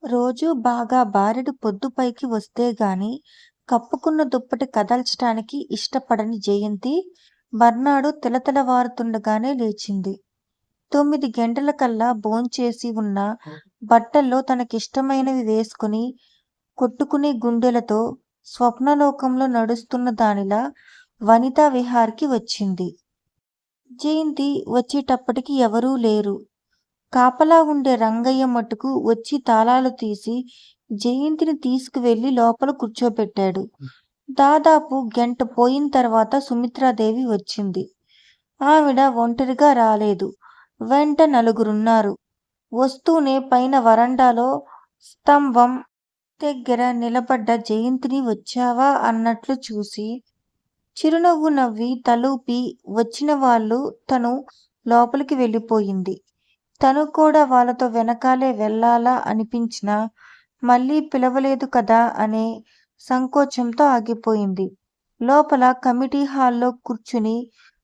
రోజూ బాగా బారెడు పొద్దు పైకి వస్తేగాని కప్పుకున్న దుప్పటి కదల్చటానికి ఇష్టపడని జయంతి మర్నాడు తెలతెలవారుతుండగానే లేచింది. 9 గంటలకల్లా భోంచేసి ఉన్న బట్టల్లో తనకిష్టమైనవి వేసుకుని కొట్టుకునే గుండెలతో స్వప్నలోకంలో నడుస్తున్న దానిలా వనితా విహార్‌కి వచ్చింది. జయంతి వచ్చేటప్పటికి ఎవరూ లేరు. కాపలా ఉండే రంగయ్య మటుకు వచ్చి తాళాలు తీసి జయంతిని తీసుకువెళ్ళి లోపల కూర్చోబెట్టాడు. దాదాపు గంట పోయిన తర్వాత సుమిత్రాదేవి వచ్చింది. ఆవిడ ఒంటరిగా రాలేదు. వెంట నలుగురున్నారు. వస్తూనే పైన వరండాలో స్తంభం దగ్గర నిలబడ్డ జయంతిని వచ్చావా అన్నట్లు చూసి చిరునవ్వు నవ్వి తలూపి వచ్చిన వాళ్ళు తను లోపలికి వెళ్ళిపోయింది. తను కూడా వాళ్ళతో వెనకాలే వెళ్ళాలా అనిపించినా మళ్ళీ పిలవలేదు కదా అనే సంకోచంతో ఆగిపోయింది. లోపల కమిటీ హాల్లో కూర్చుని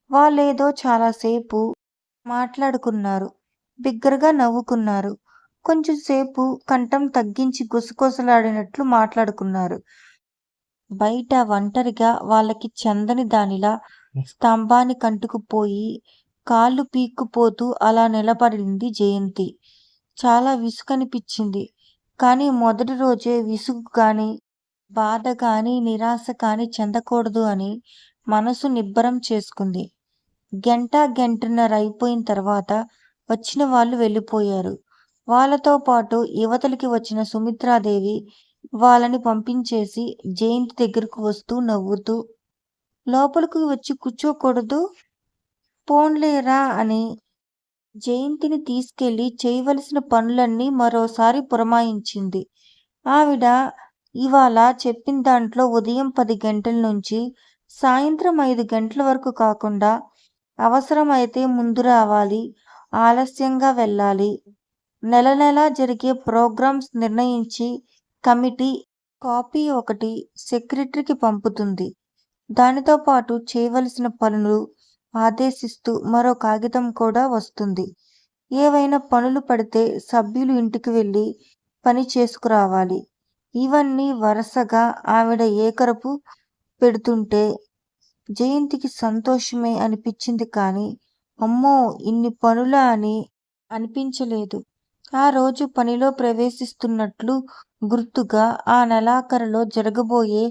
వాళ్ళేదో చాలాసేపు మాట్లాడుకున్నారు. బిగ్గరగా నవ్వుకున్నారు. కొంచెంసేపు కంఠం తగ్గించి గుసగుసలాడినట్లు మాట్లాడుకున్నారు. బయట ఒంటరిగా వాళ్ళకి చెందని దానిలా స్తంభానికంటుకుపోయి కాళ్ళు పీక్కుపోతూ అలా నిలబడింది జయంతి. చాలా విసుగనిపించింది. కానీ మొదటి రోజే విసుగు గాని, బాధ గాని, నిరాశ కాని చెందకూడదు అని మనసు నిబ్బరం చేసుకుంది. గంటన్నర అయిపోయిన తర్వాత వచ్చిన వాళ్ళు వెళ్ళిపోయారు. వాళ్ళతో పాటు యువతలకి వచ్చిన సుమిత్రాదేవి వాళ్ళని పంపించేసి జయంతి దగ్గరకు వస్తూ నవ్వుతూ లోపలికి వచ్చి కూర్చోకూడదు పోన్లేరా అని జయంతిని తీసుకెళ్లి చేయవలసిన పనులన్నీ మరోసారి పురమాయించింది. ఆవిడ ఇవాళ చెప్పిన దాంట్లో ఉదయం 10 గంటల నుంచి సాయంత్రం 5 గంటల వరకు కాకుండా అవసరమైతే ముందు రావాలి, ఆలస్యంగా వెళ్ళాలి, నెల నెలా జరిగే ప్రోగ్రామ్స్ నిర్ణయించి కమిటీ కాపీ ఒకటి సెక్రటరీకి పంపుతుంది. దానితో పాటు చేయవలసిన పనులు ఆదేశిస్తూ మరో కాగితం కూడా వస్తుంది. ఏవైనా పనులు పడితే సభ్యులు ఇంటికి వెళ్ళి పని చేసుకురావాలి. ఇవన్నీ వరసగా ఆవిడ ఏకరపు పెడుతుంటే జయంతికి సంతోషమే అనిపించింది కానీ అమ్మో ఇన్ని పనులా అని అనిపించలేదు. ఆ రోజు పనిలో ప్రవేశిస్తున్నట్లు గుర్తుగా ఆ నెలాఖరులో జరగబోయే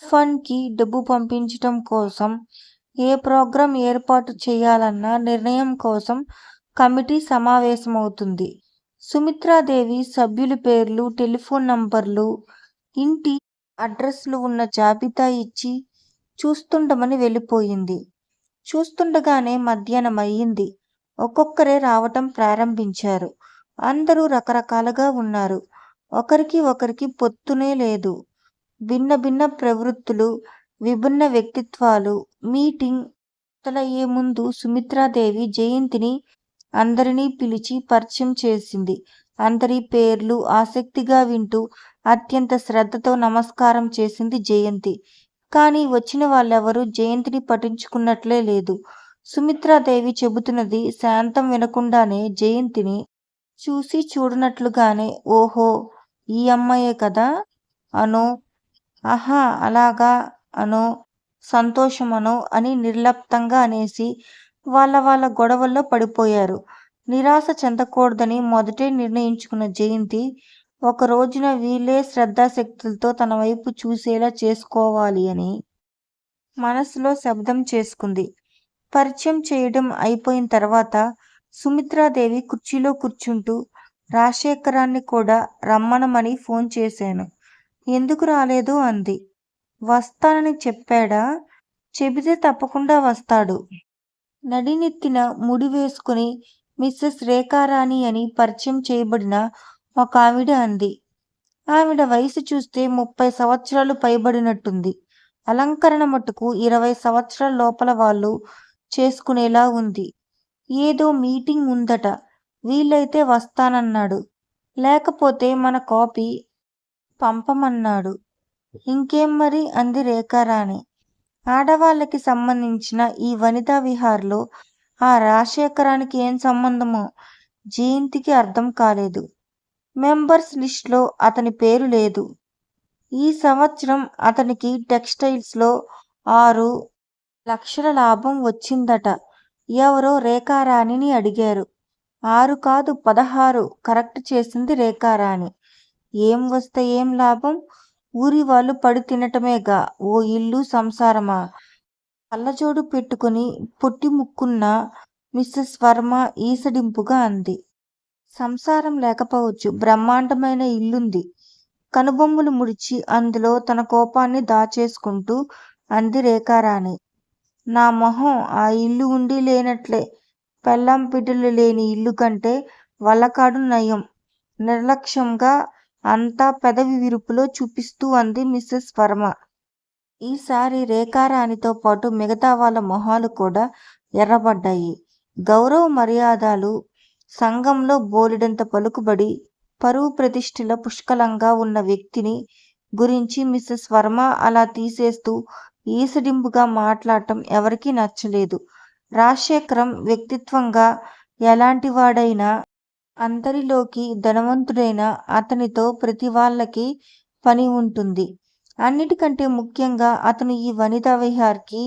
ఫండ్‌కి డబ్బు పంపించటం కోసం ఏ ప్రోగ్రాం ఏర్పాటు చేయాలన్న నిర్ణయం కోసం కమిటీ సమావేశమవుతుంది. సుమిత్రాదేవి సభ్యుల పేర్లు, టెలిఫోన్ నంబర్లు, ఇంటి అడ్రస్లు ఉన్న జాబితా ఇచ్చి చూస్తుండమని వెళ్ళిపోయింది. చూస్తుండగానే మధ్యాహ్నం అయ్యింది. ఒక్కొక్కరే రావటం ప్రారంభించారు. అందరూ రకరకాలుగా ఉన్నారు. ఒకరికి ఒకరికి పొత్తునే లేదు. భిన్న భిన్న ప్రవృత్తులు, విభిన్న వ్యక్తిత్వాలు. మీటింగ్ మొదలయ్యే ముందు సుమిత్రాదేవి జయంతిని అందరినీ పిలిచి పరిచయం చేసింది. అందరి పేర్లు ఆసక్తిగా వింటూ అత్యంత శ్రద్ధతో నమస్కారం చేసింది జయంతి. కానీ వచ్చిన వాళ్ళెవరూ జయంతిని పట్టించుకున్నట్లే లేదు. సుమిత్రాదేవి చెబుతున్నది శాంతం వినకుండానే జయంతిని చూసి చూడనట్లుగానే ఓహో ఈ అమ్మాయే కదా అనో, ఆహా అలాగా అనో, సంతోషమనో అని నిర్లిప్తంగా అనేసి వాళ్ళ గొడవల్లో పడిపోయారు. నిరాశ చెందకూడదని మొదటే నిర్ణయించుకున్న జయంతి ఒక రోజున వీళ్ళే శ్రద్ధాశక్తులతో తన వైపు చూసేలా చేసుకోవాలి అని మనసులో శపథం చేసుకుంది. పరిచయం చేయడం అయిపోయిన తర్వాత సుమిత్రాదేవి కుర్చీలో కూర్చుంటూ రాజశేఖరాన్ని కూడా రమ్మనమని ఫోన్ చేశాను. ఎందుకు రాలేదు అంది. వస్తానని చెప్పాడా? చెబితే తప్పకుండా వస్తాడు. నడినెత్తిన ముడి వేసుకుని మిస్సెస్ రేఖారాణి అని పరిచయం చేయబడిన ఒకావిడ అంది. ఆవిడ వయసు చూస్తే 30 సంవత్సరాలు పైబడినట్టుంది. అలంకరణ మటుకు 20 సంవత్సరాల లోపల వాళ్ళు చేసుకునేలా ఉంది. ఏదో మీటింగ్ ఉందట. వీలైతే వస్తానన్నాడు. లేకపోతే మన కాపీ పంపమన్నాడు. ఇంకేం మరి అంది రేఖారాణి. ఆడవాళ్ళకి సంబంధించిన ఈ వనితా విహార్‌లో ఆ రాజశేఖరానికి ఏం సంబంధమో జయంతికి అర్థం కాలేదు. మెంబర్స్ లిస్ట్లో అతని పేరు లేదు. ఈ సంవత్సరం అతనికి టెక్స్టైల్స్లో 6 లక్షల లాభం వచ్చిందట. ఎవరో రేఖారాణిని అడిగారు. 6 కాదు 16 కరెక్ట్ చేసింది రేఖారాణి. ఏం వస్తే ఏం లాభం? ఊరి వాళ్ళు పడి తినటమేగా. ఓ ఇల్లు సంసారమా? కళ్ళజోడు పెట్టుకుని పొట్టి ముక్కున్న మిస్సెస్ వర్మ ఈసడింపుగా అంది. సంసారం లేకపోవచ్చు, బ్రహ్మాండమైన ఇల్లుంది. కనుబొమ్మలు ముడిచి అందులో తన కోపాన్ని దాచేసుకుంటూ అంది రేఖారాణి. నా మొహం, ఆ ఇల్లు ఉండి లేనట్లే. పెళ్ళాం బిడ్డలు లేని ఇల్లు కంటే వల్లకాడు నయం. నిర్లక్ష్యంగా అంతా పెదవి విరుపులో చూపిస్తూ అంది మిస్సెస్ వర్మ. ఈసారి రేఖారాణితో పాటు మిగతా వాళ్ళ మొహాలు కూడా ఎర్రబడ్డాయి. గౌరవ మర్యాదలు, సంఘంలో బోలెడంత పలుకుబడి, పరువు ప్రతిష్ఠల పుష్కలంగా ఉన్న వ్యక్తిని గురించి మిస్సెస్ వర్మ అలా తీసేస్తూ ఈసడింపుగా మాట్లాడటం ఎవరికీ నచ్చలేదు. రాజశేఖరం వ్యక్తిత్వంగా ఎలాంటివాడైనా అందరిలోకి ధనవంతుడైన అతనితో ప్రతి వాళ్ళకి పని ఉంటుంది. అన్నిటికంటే ముఖ్యంగా అతను ఈ వనితా విహార్కి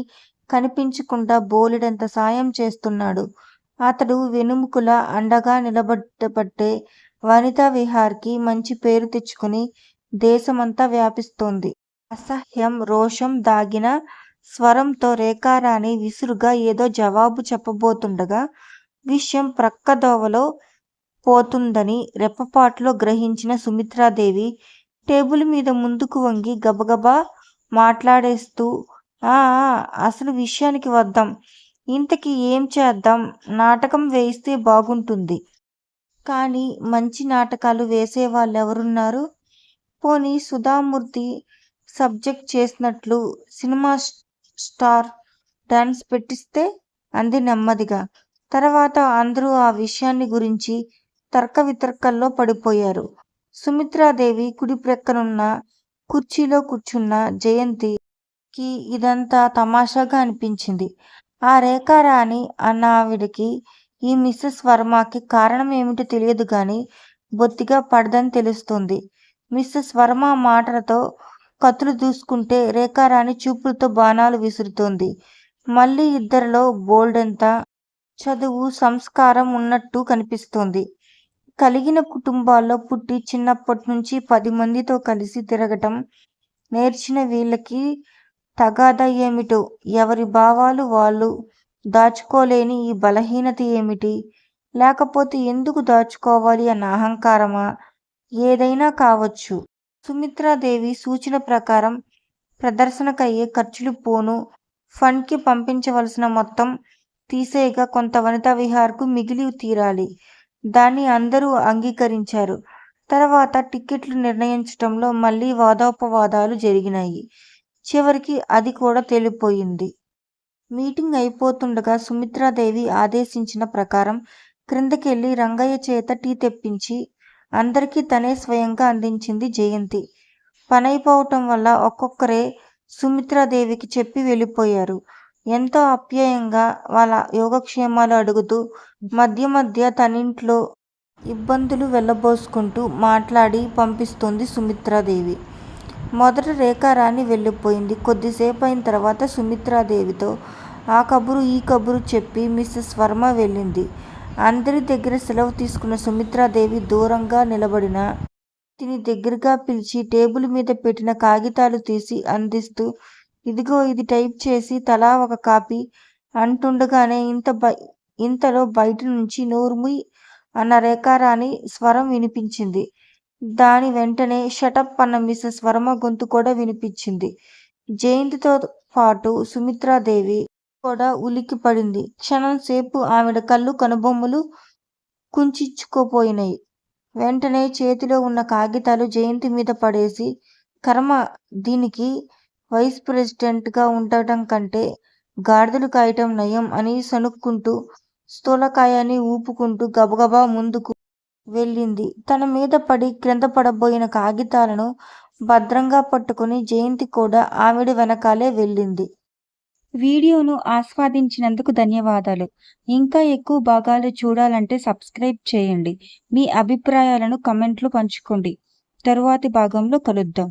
కనిపించకుండా బోలెడంత సాయం చేస్తున్నాడు. అతడు వెనుముకుల అండగా నిలబడబట్టే వనితా విహార్కి మంచి పేరు తెచ్చుకుని దేశమంతా వ్యాపిస్తోంది. అసహ్యం, రోషం దాగిన స్వరంతో రేఖారాణి విసురుగా ఏదో జవాబు చెప్పబోతుండగా విషయం ప్రక్కదోవలో పోతుందని రెప్పపాటులో గ్రహించిన సుమిత్రాదేవి టేబుల్ మీద ముందుకు వంగి గబగబా మాట్లాడేస్తూ అసలు విషయానికి వద్దాం. ఇంతకీ ఏం చేద్దాం? నాటకం వేయిస్తే బాగుంటుంది. కానీ మంచి నాటకాలు వేసేవాళ్ళెవరున్నారు? పోనీ సుధామూర్తి సబ్జెక్ట్ చేసినట్లు సినిమా స్టార్ డాన్స్ పెట్టిస్తే అంది నెమ్మదిగా. తర్వాత అందరూ ఆ విషయాన్ని గురించి తర్క వితర్కాల్లో పడిపోయారు. సుమిత్రాదేవి కుడి ప్రక్కనున్న కుర్చీలో కూర్చున్న జయంతికి ఇదంతా తమాషాగా అనిపించింది. ఆ రేఖారాణి అన్న ఆవిడకి ఈ మిస్సెస్ వర్మకి కారణం ఏమిటో తెలియదు గాని బొత్తిగా పడదని తెలుస్తోంది. మిస్సెస్ వర్మ మాటలతో కత్తులు దూసుకుంటే రేఖారాణి చూపులతో బాణాలు విసురుతోంది. మళ్ళీ ఇద్దరిలో బోల్డంత చదువు, సంస్కారం ఉన్నట్టు కనిపిస్తోంది. కలిగిన కుటుంబాల్లో పుట్టి చిన్నప్పట్నుంచి 10 మందితో కలిసి తిరగటం నేర్చిన వీళ్ళకి తగాదా ఏమిటో? ఎవరి భావాలు వాళ్ళు దాచుకోలేని ఈ బలహీనత ఏమిటి? లేకపోతే ఎందుకు దాచుకోవాలి అన్న అహంకారమా? ఏదైనా కావచ్చు. సుమిత్రాదేవి సూచన ప్రకారం ప్రదర్శనకయ్యే ఖర్చులు పోను ఫండ్కి పంపించవలసిన మొత్తం తీసేయగా కొంత వనితా విహార్కు మిగిలి తీరాలి. దాన్ని అందరూ అంగీకరించారు. తర్వాత టిక్కెట్లు నిర్ణయించటంలో మళ్ళీ వాదోపవాదాలు జరిగినాయి. చివరికి అది కూడా తేలిపోయింది. మీటింగ్ అయిపోతుండగా సుమిత్రాదేవి ఆదేశించిన ప్రకారం క్రిందకెళ్ళి రంగయ్య చేత టీ తెప్పించి అందరికీ తనే స్వయంగా అందించింది జయంతి. పనైపోవటం వల్ల ఒక్కొక్కరే సుమిత్రాదేవికి చెప్పి వెళ్ళిపోయారు. ఎంతో ఆప్యాయంగా వాళ్ళ యోగక్షేమాలు అడుగుతూ మధ్య మధ్య తనింట్లో ఇబ్బందులు వెళ్ళబోసుకుంటూ మాట్లాడి పంపిస్తోంది సుమిత్రాదేవి. మొదట రేఖారాణి వెళ్ళిపోయింది. కొద్దిసేపు అయిన తర్వాత సుమిత్రాదేవితో ఆ కబురు ఈ కబురు చెప్పి మిస్సెస్ వర్మ వెళ్ళింది. అందరి దగ్గర సెలవు తీసుకున్న సుమిత్రాదేవి దూరంగా నిలబడిన తిని దగ్గరగా పిలిచి టేబుల్ మీద పెట్టిన కాగితాలు తీసి అందిస్తూ ఇదిగో ఇది టైప్ చేసి తలా ఒక కాపీ అంటుండగానే ఇంతలో బయట నుంచి నోర్ముయ్ అన్న రేఖారాణి స్వరం వినిపించింది. దాని వెంటనే షటప్ అన్న మిస్సెస్ వర్మ గొంతు కూడా వినిపించింది. జయంతితో పాటు సుమిత్రాదేవి కూడా ఉలిక్కి పడింది. క్షణంసేపు ఆవిడ కళ్ళు కనుబొమ్మలు కుంచించుకుపోయినాయి. వెంటనే చేతిలో ఉన్న కాగితాలు జయంతి మీద పడేసి కర్మ, దీనికి వైస్ ప్రెసిడెంట్ గా ఉండటం కంటే గాడిదలు కాయటం నయం అని సణుక్కుంటూ స్థూలకాయాన్ని ఊపుకుంటూ గబగబా ముందుకు వెళ్ళింది. తన మీద పడి క్రింద పడబోయిన కాగితాలను భద్రంగా పట్టుకుని జయంతి కూడా ఆవిడ వెనకాలే వెళ్ళింది. వీడియోను ఆస్వాదించినందుకు ధన్యవాదాలు. ఇంకా ఎక్కువ భాగాలు చూడాలంటే సబ్స్క్రైబ్ చేయండి. మీ అభిప్రాయాలను కమెంట్లు పంచుకోండి. తరువాతి భాగంలో కలుద్దాం.